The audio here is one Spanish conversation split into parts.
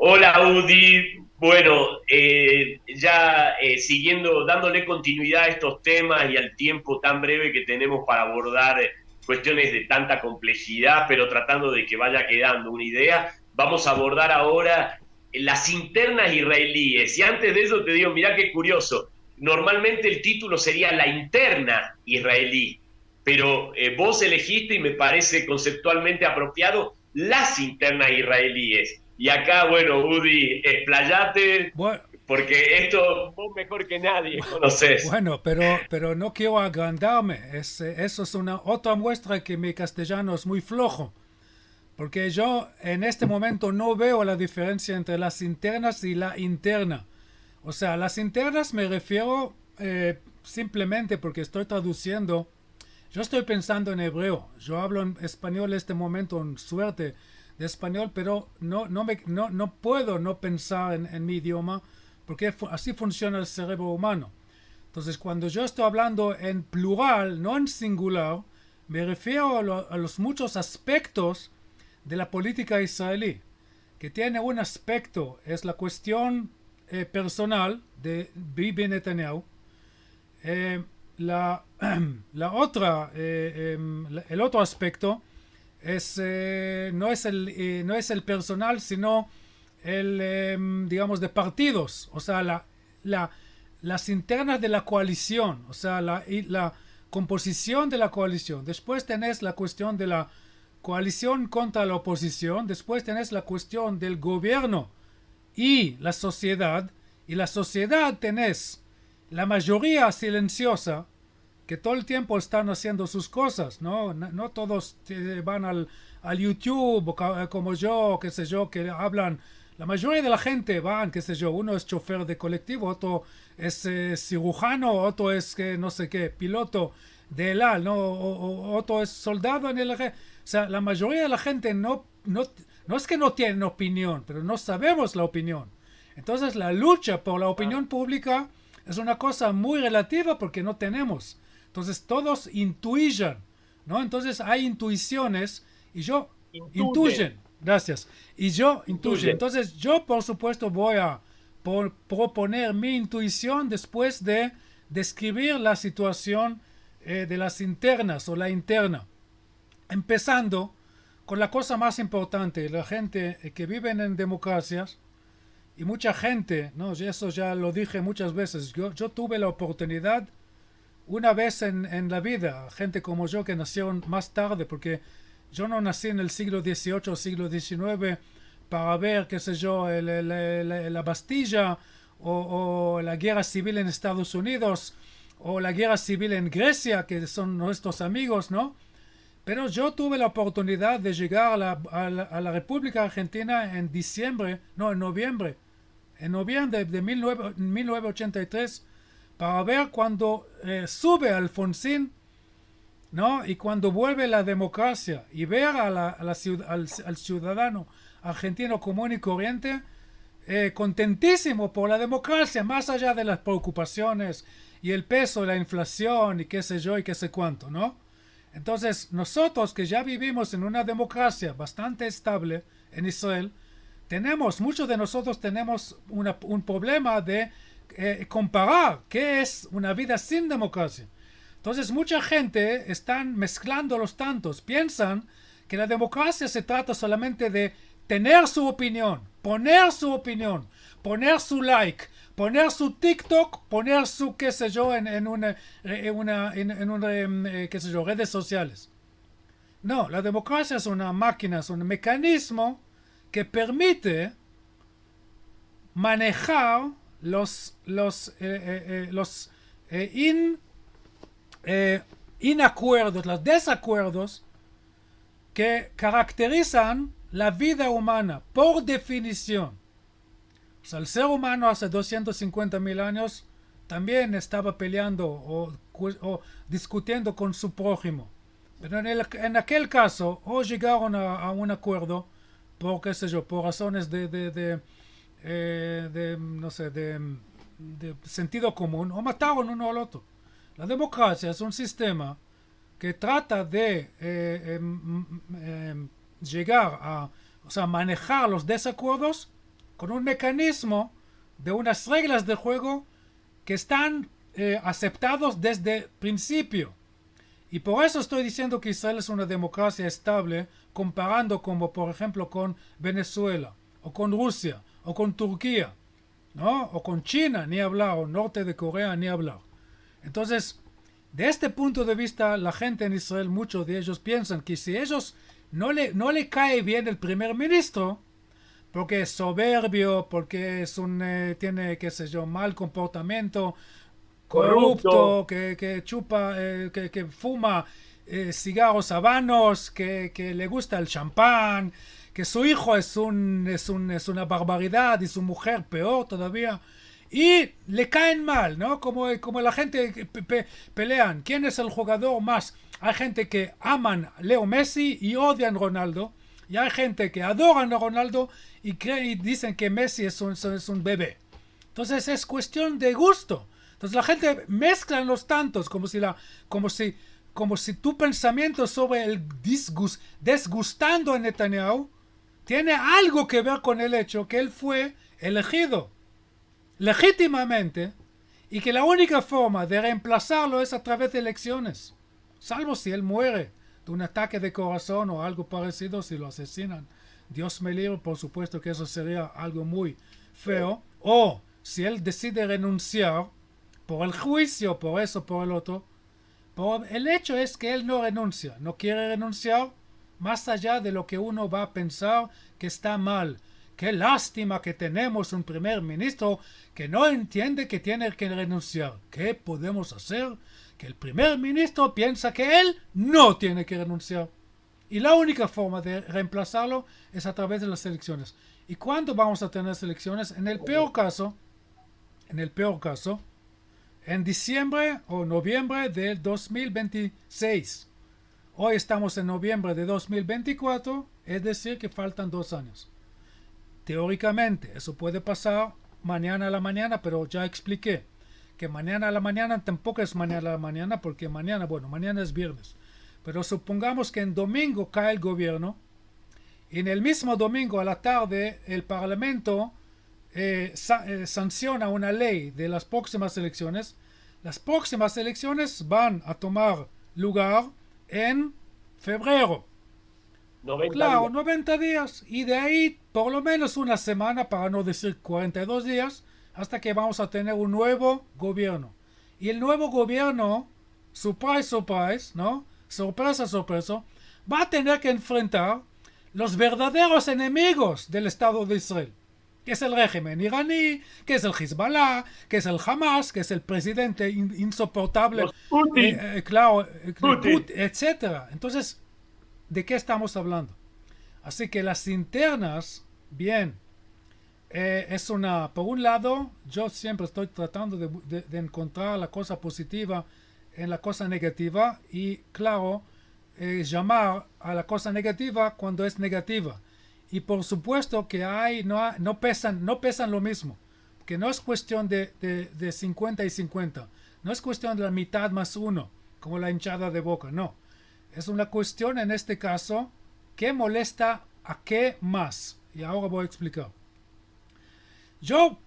Hola, Udi. Bueno, ya siguiendo, dándole continuidad a estos temas y al tiempo tan breve que tenemos para abordar cuestiones de tanta complejidad, pero tratando de que vaya quedando una idea, vamos a abordar ahora las internas israelíes. Y antes de eso te digo, mirá qué curioso, normalmente el título sería La interna israelí, pero vos elegiste y me parece conceptualmente apropiado las internas israelíes. Y acá, bueno, Udi, explayate, Bueno, porque esto vos mejor que nadie conoces. bueno, pero no quiero agrandarme. Eso es una otra muestra que mi castellano es muy flojo. Porque yo en este momento no veo la diferencia entre las internas y la interna. O sea, las internas me refiero simplemente porque estoy traduciendo. Yo estoy pensando en hebreo. Yo hablo en español en este momento, en suerte de español, pero no puedo no pensar en mi idioma porque así funciona el cerebro humano. Entonces, cuando yo estoy hablando en plural, no en singular, me refiero a los muchos aspectos de la política israelí, que tiene un aspecto, es la cuestión personal de Bibi Netanyahu. Eh, la, la otra, el otro aspecto no es el personal, sino digamos, de partidos, o sea, la, las internas de la coalición, o sea, la composición de la coalición. Después tenés la cuestión de la coalición contra la oposición, después tenés la cuestión del gobierno y la sociedad tenés la mayoría silenciosa que todo el tiempo están haciendo sus cosas, ¿no? No todos van al YouTube o como yo, qué sé yo, que hablan. La mayoría de la gente van, qué sé yo, uno es chofer de colectivo, otro es cirujano, otro es no sé qué, piloto de ELAL, ¿no? Otro es soldado en el ejército. O sea, la mayoría de la gente no es que no tienen opinión, pero no sabemos la opinión. Entonces la lucha por la opinión pública es una cosa muy relativa porque no tenemos. Entonces todos intuyen, ¿no? Entonces hay intuiciones y yo Intuyen, intuyen, gracias, y yo intuyen. intuyen. Entonces yo por supuesto voy a proponer mi intuición después de describir la situación de las internas o la interna. Empezando con la cosa más importante, la gente que vive en democracias y mucha gente, ¿no? Eso ya lo dije muchas veces, yo tuve la oportunidad una vez en la vida, gente como yo que nacieron más tarde, porque yo no nací en el siglo XVIII o siglo XIX para ver, qué sé yo, la Bastilla o la guerra civil en Estados Unidos o la guerra civil en Grecia, que son nuestros amigos, ¿no? Pero yo tuve la oportunidad de llegar a la República Argentina en diciembre, no, en noviembre de 1983 para ver cuando sube Alfonsín, ¿no? Y cuando vuelve la democracia y ver al ciudadano argentino común y corriente contentísimo por la democracia, más allá de las preocupaciones y el peso de la inflación y qué sé yo y qué sé cuánto, ¿no? Entonces, nosotros que ya vivimos en una democracia bastante estable en Israel, muchos de nosotros tenemos un problema de comparar qué es una vida sin democracia. Entonces, mucha gente están mezclando los tantos, piensan que la democracia se trata solamente de tener su opinión, poner su like, poner su TikTok, poner su qué sé yo qué sé yo, redes sociales. No, la democracia es una máquina, es un mecanismo que permite manejar los eh, inacuerdos, los desacuerdos que caracterizan la vida humana por definición. O sea, el ser humano hace 250.000 años también estaba peleando o discutiendo con su prójimo. Pero en aquel caso, o llegaron a un acuerdo por, qué sé yo, por razones no sé, de sentido común, o mataron uno al otro. La democracia es un sistema que trata de llegar a, o sea, manejar los desacuerdos con un mecanismo de unas reglas de juego que están aceptados desde el principio. Y por eso estoy diciendo que Israel es una democracia estable, comparando como por ejemplo con Venezuela, o con Rusia, o con Turquía, ¿no? O con China, ni hablar, o norte de Corea, ni hablar. Entonces, de este punto de vista, la gente en Israel, muchos de ellos piensan que si ellos no le cae bien el primer ministro, porque es soberbio, porque tiene, qué sé yo, mal comportamiento, Corrupto. corrupto, que chupa, que fuma cigarros habanos, que le gusta el champán, que su hijo es una barbaridad y su mujer peor todavía. Y le caen mal, ¿no? Como la gente que pelean. ¿Quién es el jugador más? Hay gente que aman Leo Messi y odian Ronaldo. Y hay gente que adoran a Ronaldo y dicen que Messi es un bebé. Entonces es cuestión de gusto. Entonces la gente mezcla los tantos como si tu pensamiento sobre el desgustando a Netanyahu tiene algo que ver con el hecho que él fue elegido legítimamente y que la única forma de reemplazarlo es a través de elecciones, salvo si él muere de un ataque de corazón o algo parecido, si lo asesinan. Dios me libre, por supuesto que eso sería algo muy feo. O si él decide renunciar por el juicio, por eso, por el otro. Por el hecho es que él no renuncia, no quiere renunciar más allá de lo que uno va a pensar que está mal. Qué lástima que tenemos un primer ministro que no entiende que tiene que renunciar. ¿Qué podemos hacer? Que el primer ministro piensa que él no tiene que renunciar. Y la única forma de reemplazarlo es a través de las elecciones. ¿Y cuándo vamos a tener elecciones? En el peor caso, en diciembre o noviembre de 2026. Hoy estamos en noviembre de 2024, es decir que faltan 2 años. Teóricamente, eso puede pasar mañana a la mañana, pero ya expliqué que mañana a la mañana tampoco es mañana a la mañana, porque mañana es viernes. Pero supongamos que en domingo cae el gobierno, y en el mismo domingo a la tarde el Parlamento sanciona una ley de las próximas elecciones. Las próximas elecciones van a tomar lugar en febrero. 90 Claro, días. 90 días. Y de ahí por lo menos una semana, para no decir 42 días, hasta que vamos a tener un nuevo gobierno. Y el nuevo gobierno, surprise, surprise, ¿no? Sorpresa, sorpresa, va a tener que enfrentar los verdaderos enemigos del Estado de Israel. Que es el régimen iraní, que es el Hezbollah, que es el Hamas, que es el presidente insoportable, Los Putin. claro, el Putin. Put, etc. Entonces, ¿de qué estamos hablando? Así que las internas, bien, por un lado, yo siempre estoy tratando de encontrar la cosa positiva en la cosa negativa y, claro, llamar a la cosa negativa cuando es negativa. Y por supuesto que no pesan lo mismo, que no es cuestión de 50 y 50, no es cuestión de la mitad más uno, como la hinchada de Boca, no. Es una cuestión en este caso que molesta a qué más. Y ahora voy a explicar. Yo,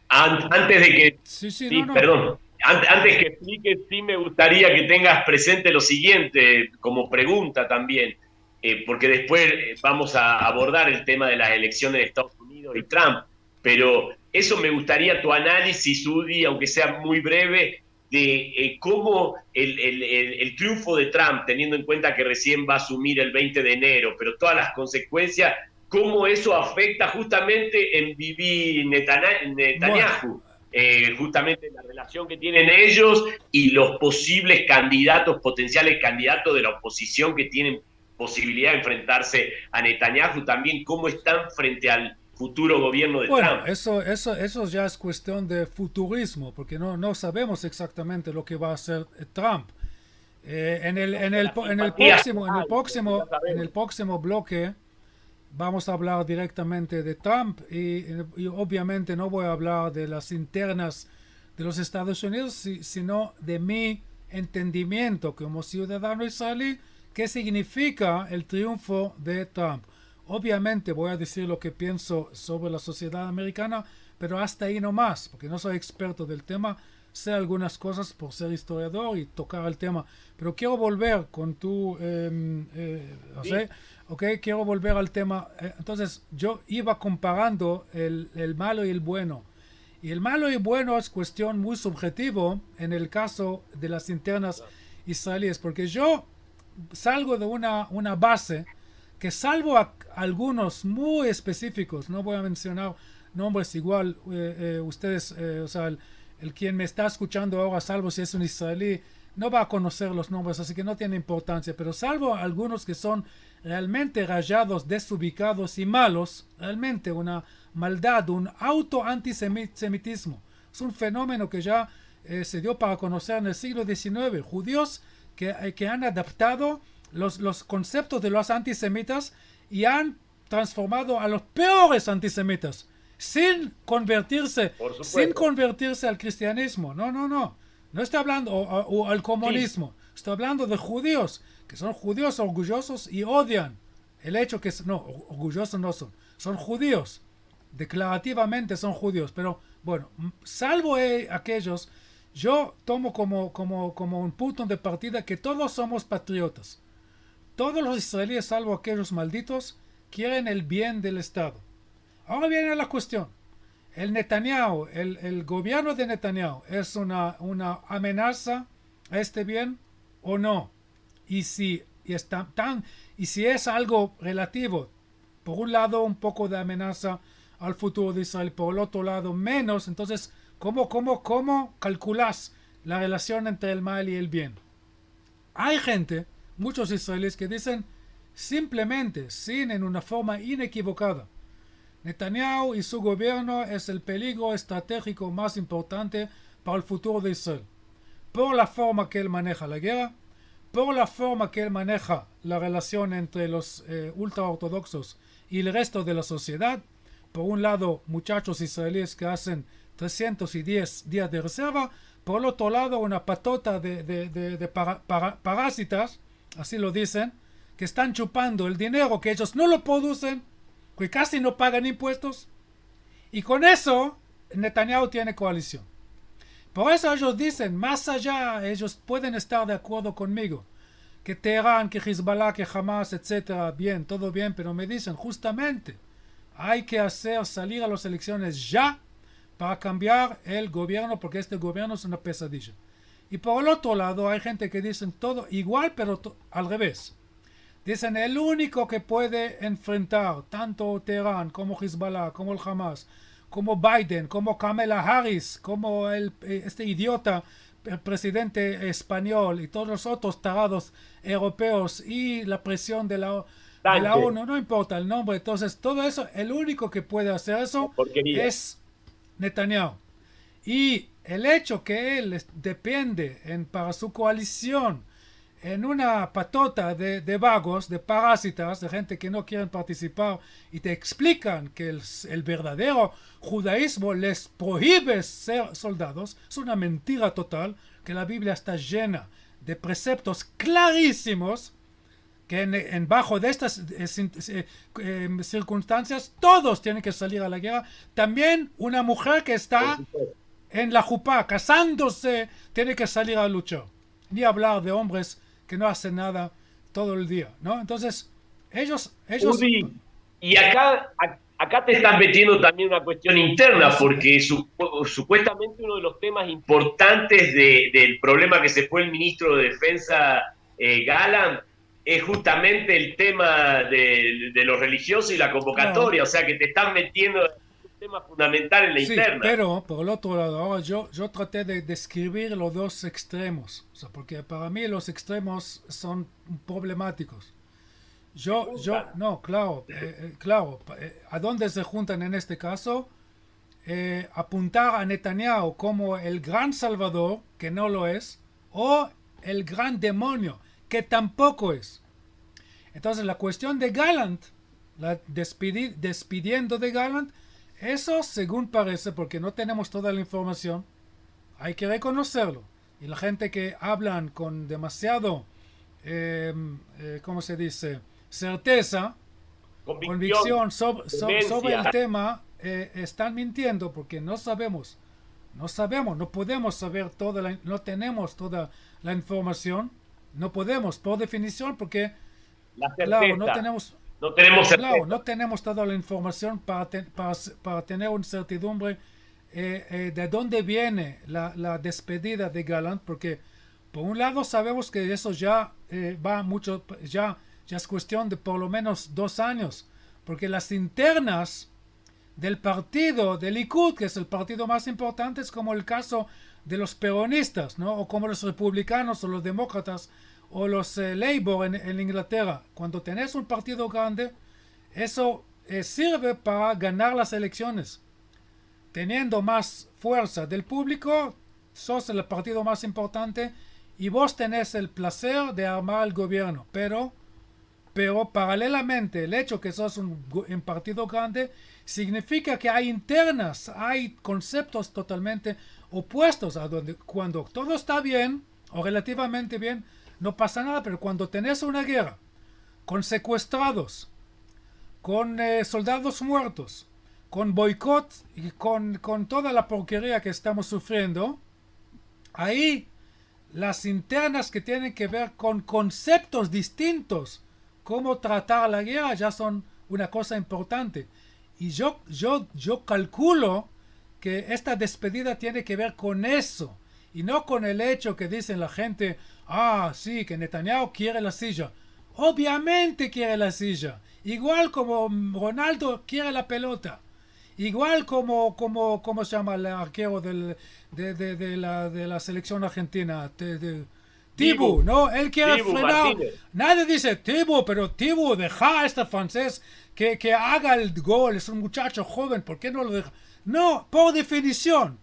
Antes de que, sí, sí, no, sí, no. perdón, antes que expliques, sí me gustaría que tengas presente lo siguiente como pregunta también, porque después vamos a abordar el tema de las elecciones de Estados Unidos y Trump, pero eso me gustaría tu análisis, Udi, aunque sea muy breve, de cómo el triunfo de Trump, teniendo en cuenta que recién va a asumir el 20 de enero, pero todas las consecuencias, cómo eso afecta justamente en Bibi Bueno, Netanyahu, justamente la relación que tienen ellos y los posibles candidatos, potenciales candidatos de la oposición que tienen posibilidad de enfrentarse a Netanyahu, también cómo están frente al futuro gobierno de bueno, Trump. eso ya es cuestión de futurismo, porque no sabemos exactamente lo que va a hacer Trump. Las simpatías En el próximo bloque vamos a hablar directamente de Trump y obviamente no voy a hablar de las internas de los Estados Unidos, sino de mi entendimiento como ciudadano israelí, qué significa el triunfo de Trump. Obviamente voy a decir lo que pienso sobre la sociedad americana, pero hasta ahí no más, porque no soy experto del tema, sé algunas cosas por ser historiador y tocar el tema, pero quiero volver con tu, Sí, José, ok, quiero volver al tema. Entonces, yo iba comparando el malo y el bueno. Y el malo y bueno es cuestión muy subjetivo en el caso de las internas israelíes, porque yo salgo de una base que salvo a algunos muy específicos, no voy a mencionar nombres igual, ustedes, o sea, el quien me está escuchando ahora, salvo si es un israelí, no va a conocer los nombres, así que no tiene importancia, pero salvo algunos que son realmente rayados, desubicados y malos, realmente una maldad, un auto-antisemitismo. Es un fenómeno que ya se dio para conocer en el siglo XIX. Judíos que han adaptado los conceptos de los antisemitas y han transformado a los peores antisemitas por sin supuesto. convertirse al cristianismo. No, no, no. No estoy hablando o al Sí, comunismo. Estoy hablando de judíos, que son judíos orgullosos y odian el hecho que no, orgullosos no son. Son judíos. Declarativamente son judíos. Pero bueno, salvo aquellos, yo tomo como un punto de partida que todos somos patriotas. Todos los israelíes, salvo aquellos malditos, quieren el bien del Estado. Ahora viene la cuestión. El Netanyahu, el gobierno de Netanyahu, ¿es una amenaza a este bien o no? Y y si es algo relativo, por un lado un poco de amenaza al futuro de Israel, por el otro lado menos, entonces, ¿cómo calculas la relación entre el mal y el bien? Hay gente, muchos israelíes, que dicen simplemente, sin en una forma inequivocada, Netanyahu y su gobierno es el peligro estratégico más importante para el futuro de Israel. Por la forma que él maneja la guerra, por la forma que él maneja la relación entre los ultraortodoxos y el resto de la sociedad. Por un lado, muchachos israelíes que hacen 310 días de reserva. Por el otro lado, una patota de parásitas, así lo dicen, que están chupando el dinero que ellos no lo producen, que casi no pagan impuestos. Y con eso, Netanyahu tiene coalición. Por eso ellos dicen, más allá, ellos pueden estar de acuerdo conmigo, que Teherán, que Hezbollah, que Hamas, etcétera, bien, todo bien, pero me dicen justamente, hay que hacer salir a las elecciones ya para cambiar el gobierno, porque este gobierno es una pesadilla. Y por el otro lado hay gente que dicen todo igual, pero al revés. Dicen el único que puede enfrentar tanto Teherán como Hezbollah, como el Hamas, como Biden, como Kamala Harris, como este idiota el presidente español y todos los otros tarados europeos y la presión de la Sánchez, ONU, no importa el nombre, entonces todo eso, el único que puede hacer la eso porquería. es Netanyahu. Y el hecho que él depende para su coalición en una patota de vagos, de parásitas, de gente que no quieren participar y te explican que el verdadero judaísmo les prohíbe ser soldados, es una mentira total, que la Biblia está llena de preceptos clarísimos que bajo de estas circunstancias todos tienen que salir a la guerra. También una mujer que Por está supuesto. en la jupá, casándose, tiene que salir a luchar. Ni hablar de hombres que no hacen nada todo el día, ¿no? Entonces, ellos, Udi, y acá te están metiendo también una cuestión interna, eso, porque supuestamente uno de los temas importantes del problema que se fue el ministro de Defensa Galán es justamente el tema de los religiosos y la claro, convocatoria, o sea que te están metiendo un tema fundamental en la sí, interna. pero por el otro lado, ahora yo traté de describir los dos extremos, o sea, porque para mí los extremos son problemáticos. Me gusta. No, claro, claro, ¿a dónde se juntan en este caso? Apuntar a Netanyahu como el gran salvador, que no lo es, o el gran demonio, que tampoco es. Entonces la cuestión de Gallant, despidiendo de Gallant, eso según parece, porque no tenemos toda la información, hay que reconocerlo. Y la gente que hablan con demasiado, ¿cómo se dice? Certeza, convicción, convicción sobre el demencia. tema, están mintiendo porque no sabemos, no podemos saber no tenemos toda la información, no podemos por definición porque, La claro, certeza. No tenemos certeza. no tenemos toda la información para tener una certidumbre de dónde viene la despedida de Gallant, porque por un lado sabemos que eso ya va mucho, ya es cuestión de por lo menos 2 años, porque las internas del partido del Likud, que es el partido más importante, es como el caso de los peronistas, ¿no? O como los republicanos o los demócratas o los Labour en Inglaterra. Cuando tenés un partido grande, eso sirve para ganar las elecciones. Teniendo más fuerza del público, sos el partido más importante y vos tenés el placer de armar el gobierno. Pero paralelamente, el hecho que sos un partido grande significa que hay internas, hay conceptos totalmente opuestos a donde cuando todo está bien o relativamente bien, no pasa nada, pero cuando tenés una guerra con secuestrados, con soldados muertos, con boicot y con toda la porquería que estamos sufriendo, ahí las internas que tienen que ver con conceptos distintos, cómo tratar la guerra, ya son una cosa importante. Y yo calculo que esta despedida tiene que ver con eso, y no con el hecho que dicen la gente, ah, sí, que Netanyahu quiere la silla. Obviamente quiere la silla, igual como Ronaldo quiere la pelota. Igual como se llama el arquero de la selección argentina, Thibaut, Dibu, ¿no? Él quiere Dibu frenar. Martínez. Nadie dice Thibaut, pero Thibaut, deja a este francés que haga el gol. Es un muchacho joven, ¿por qué no lo deja? No, por definición,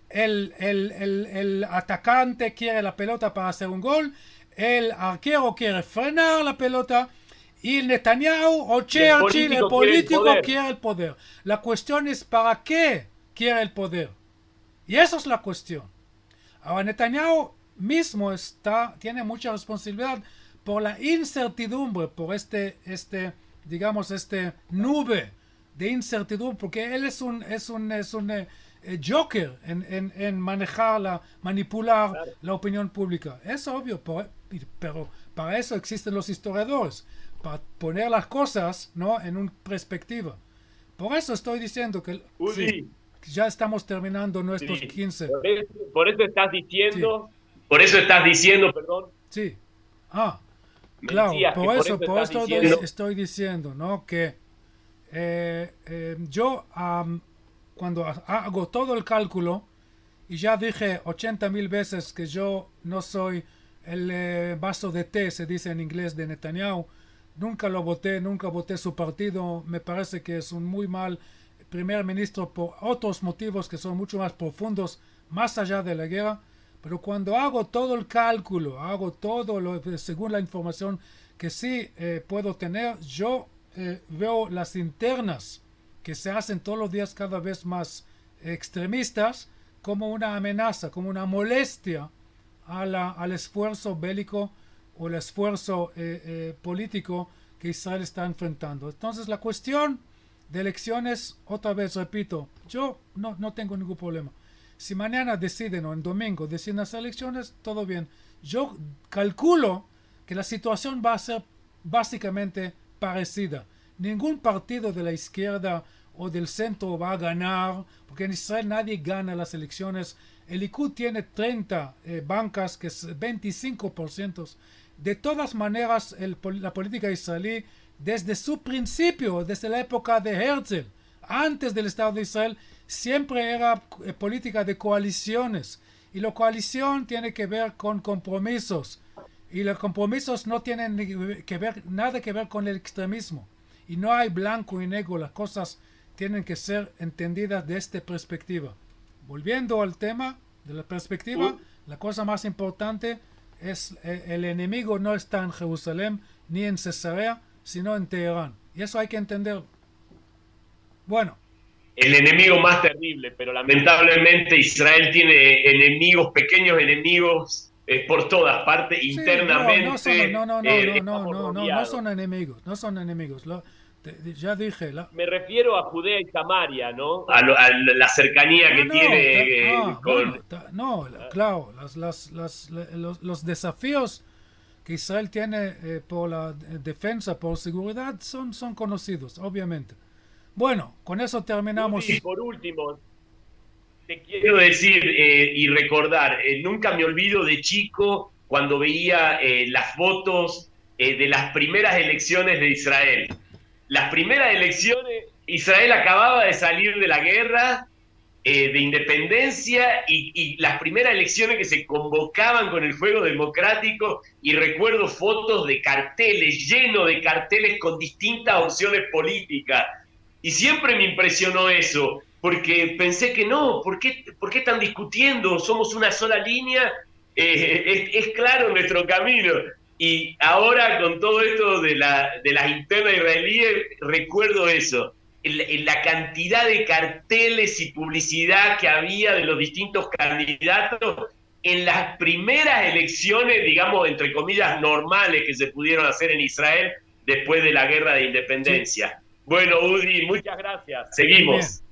el atacante quiere la pelota para hacer un gol, el arquero quiere frenar la pelota y Netanyahu o Y el Churchill, el político quiere el político, poder. quiere el poder. La cuestión es para qué quiere el poder. Y esa es la cuestión. Ahora Netanyahu mismo tiene mucha responsabilidad por la incertidumbre, por digamos, nube de incertidumbre, porque él es un joker en manipular Claro. la opinión pública. Es obvio, pero para eso existen los historiadores, para poner las cosas, ¿no?, en una perspectiva. Por eso estoy diciendo que sí, Udi, ya estamos terminando nuestros Udi, 15. por eso estás Sí, diciendo, por eso estás diciendo, perdón, sí. Ah, me claro, decías que por eso por estás eso diciendo, estoy diciendo, ¿no?, que yo cuando hago todo el cálculo, y ya dije 80.000 veces que yo no soy el vaso de té, se dice en inglés, de Netanyahu, nunca voté su partido, me parece que es un muy mal primer ministro por otros motivos que son mucho más profundos, más allá de la guerra. Pero cuando hago todo el cálculo, hago todo según la información que sí puedo tener, yo veo las internas que se hacen todos los días cada vez más extremistas como una amenaza, como una molestia al esfuerzo bélico o el esfuerzo político que Israel está enfrentando. Entonces la cuestión de elecciones, otra vez repito, yo no tengo ningún problema. Si mañana deciden o en domingo deciden las elecciones, todo bien. Yo calculo que la situación va a ser básicamente parecida. Ningún partido de la izquierda o del centro va a ganar, porque en Israel nadie gana las elecciones. El Likud tiene 30 bancas, que es 25%. De todas maneras, la política israelí, desde su principio, desde la época de Herzl, antes del Estado de Israel, siempre era política de coaliciones. Y la coalición tiene que ver con compromisos. Y los compromisos no tienen nada que ver con el extremismo. Y no hay blanco y negro, las cosas tienen que ser entendidas de esta perspectiva. Volviendo al tema de la perspectiva, la cosa más importante es el enemigo no está en Jerusalén ni en Cesarea, sino en Teherán. Y eso hay que entenderlo. Bueno, el enemigo más terrible, pero lamentablemente Israel tiene enemigos, pequeños enemigos por todas partes, sí, no, no son, no, internamente no, no, no, no, no, estamos no, no, no rodeados. son enemigos, no son enemigos. Ya dije, Me refiero a Judea y Samaria, ¿no? A la cercanía que no, tiene con... bueno, no, claro, los desafíos que Israel tiene por la defensa, por seguridad, son conocidos, obviamente. Bueno, con eso Udi, terminamos. por último, te quiero decir y recordar, nunca me olvido de chico cuando veía las fotos de las primeras elecciones de Israel. Las primeras elecciones, Israel acababa de salir de la guerra de independencia y las primeras elecciones que se convocaban con el juego democrático y recuerdo fotos de carteles, llenos de carteles con distintas opciones políticas. Y siempre me impresionó eso, porque pensé que no, por qué están discutiendo? Somos una sola línea, es claro nuestro camino. Y ahora con todo esto de las internas israelíes, recuerdo eso, la cantidad de carteles y publicidad que había de los distintos candidatos en las primeras elecciones, digamos, entre comillas, normales que se pudieron hacer en Israel después de la guerra de Sí, independencia. Bueno, Udi, muchas gracias. muy bien. Seguimos.